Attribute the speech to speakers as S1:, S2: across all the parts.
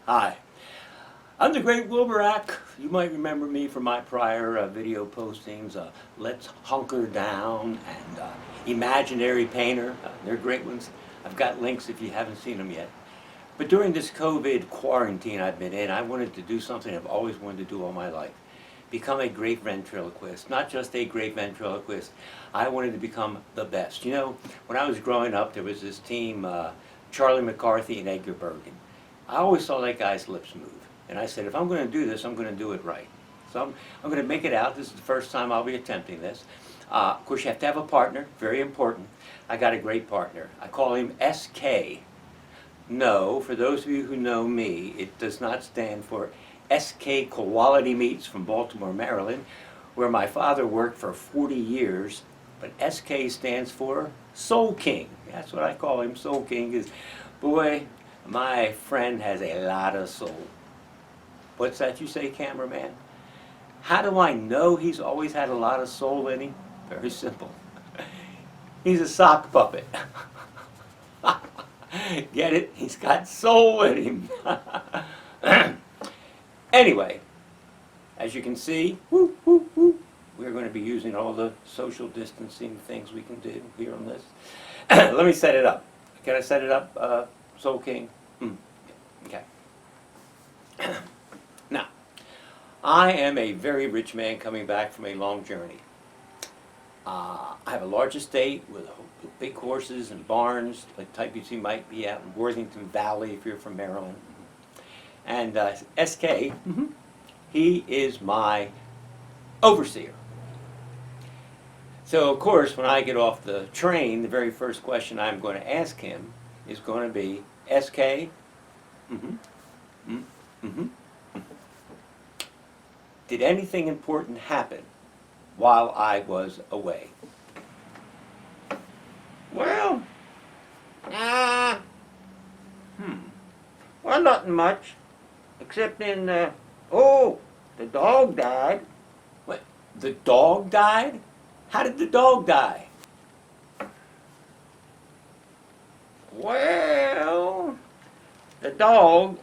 S1: Hi, I'm the Great Wilburack. You might remember me from my prior video postings, Let's Hunker Down and Imaginary Painter. They're great ones. I've got links if you haven't seen them yet. But during this COVID quarantine I've been in, I wanted to do something I've always wanted to do all my life. Become a great ventriloquist. Not just a great ventriloquist, I wanted to become the best. You know, when I was growing up, there was this team, Charlie McCarthy and Edgar Bergen. I always saw that guy's lips move. And I said, if I'm going to do this, I'm going to do it right. So I'm going to make it out. This is the first time I'll be attempting this. Of course, you have to have a partner. Very important. I got a great partner. I call him SK. No, for those of you who know me, it does not stand for SK Quality Meats from Baltimore, Maryland, where my father worked for 40 years. But SK stands for Soul King. That's what I call him, Soul King. Is, boy, my friend has a lot of soul. What's that you say, cameraman? How do I know he's always had a lot of soul in him? Very simple. He's a sock puppet. Get it? He's got soul in him. Anyway, as you can see, we're going to be using all the social distancing things we can do here on this. Let me set it up. Can I set it up, Soul King? Okay. Now, I am a very rich man coming back from a long journey. I have a large estate with big horses and barns, the type you see might be out in Worthington Valley if you're from Maryland. And SK, he is my overseer. So of course, when I get off the train, the very first question I'm going to ask him is going to be, SK, did anything important happen while I was away?
S2: Well, well, nothing much, except in, oh, the dog died.
S1: What? The dog died? How did the dog die?
S2: Well, the dog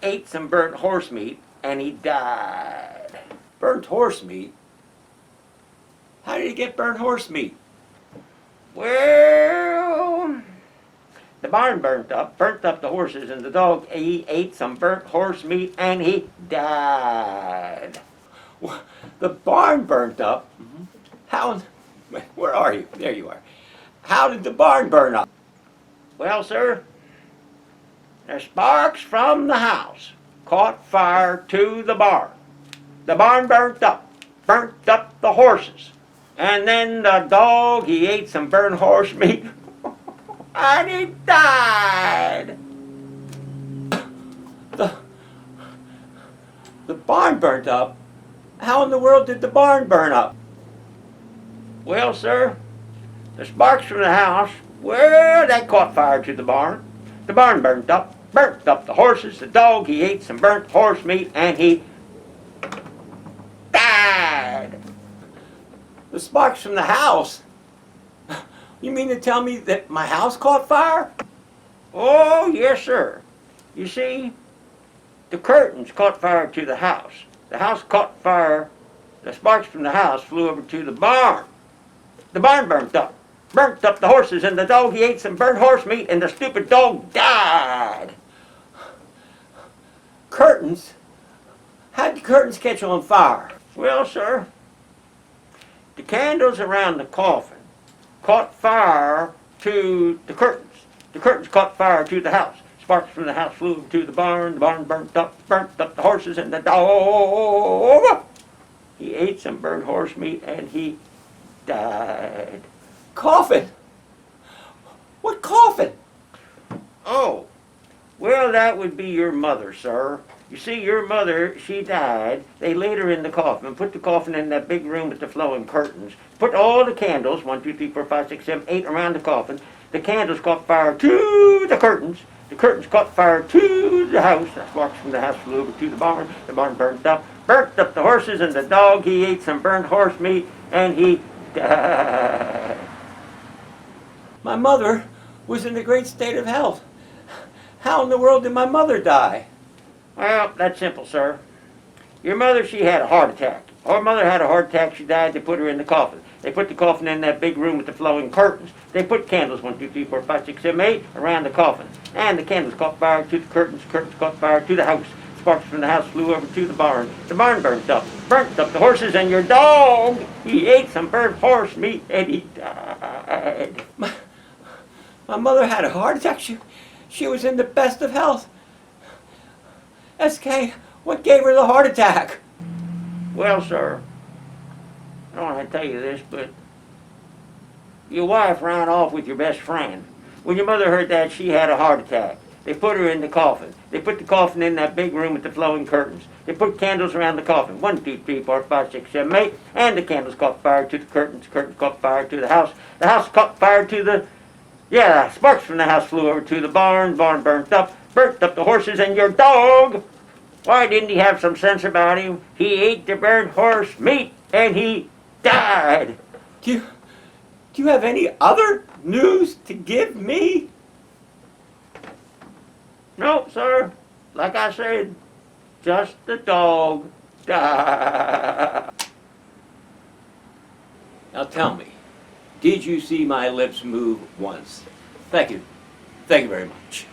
S2: ate some burnt horse meat and he died.
S1: Burnt horse meat? How did he get burnt horse meat?
S2: Well, the barn burnt up the horses, and the dog, he ate some burnt horse meat and he died.
S1: The barn burnt up? How? Where are you? There you are. How did the barn burn up?
S2: Well, sir, the sparks from the house caught fire to the barn. The barn burnt up the horses. And then the dog, he ate some burnt horse meat and he died.
S1: The barn burnt up? How in the world did the barn burn up?
S2: Well, sir, the sparks from the house, well, they caught fire to the barn. The barn burnt up the horses. The dog, he ate some burnt horse meat and he died.
S1: The sparks from the house? You mean to tell me that my house caught fire?
S2: Oh, yes, sir. You see, the curtains caught fire to the house. The house caught fire. The sparks from the house flew over to the barn. The barn burnt up the horses, and the dog, he ate some burnt horse meat, and the stupid dog died.
S1: Curtains? How did curtains catch on fire?
S2: Well, sir, the candles around the coffin caught fire to the curtains. The curtains caught fire to the house. Sparks from the house flew to the barn burnt up the horses, and the dog, he ate some burnt horse meat and he died.
S1: Coffin? What coffin?
S2: Oh, well, that would be your mother, sir. You see, your mother, she died. They laid her in the coffin, put the coffin in that big room with the flowing curtains, put all the candles, 1, 2, 3, 4, 5, 6, 7, 8, around the coffin. The candles caught fire to the curtains. The curtains caught fire to the house. The sparks from the house flew over to the barn. The barn burnt up the horses, and the dog, he ate some burnt horse meat, and he died.
S1: My mother was in a great state of health. How in the world did my mother die?
S2: Well, that's simple, sir. Your mother, she had a heart attack. Our mother had a heart attack, she died, they put her in the coffin. They put the coffin in that big room with the flowing curtains. They put candles, 1, 2, 3, 4, 5, 6, 7, 8, around the coffin. And the candles caught fire to the curtains caught fire to the house. Sparks from the house flew over to the barn. The barn burnt up the horses, and your dog, he ate some burnt horse meat, and he died.
S1: My mother had a heart attack. She was in the best of health. SK, what gave her the heart attack?
S2: Well, sir, I don't want to tell you this, but your wife ran off with your best friend. When your mother heard that, she had a heart attack. They put her in the coffin. They put the coffin in that big room with the flowing curtains. They put candles around the coffin. 1, 2, 3, 4, 5, 6, 7, 8. And the candles caught fire to the curtains caught fire to the house. The house caught fire to the... Yeah, sparks from the house flew over to the barn. Barn burnt up the horses, and your dog... Why didn't he have some sense about him? He ate the burnt horse meat, and he died.
S1: Do you have any other news to give me?
S2: No, sir. Like I said, just the dog died.
S1: Now tell me, did you see my lips move once? Thank you. Thank you very much.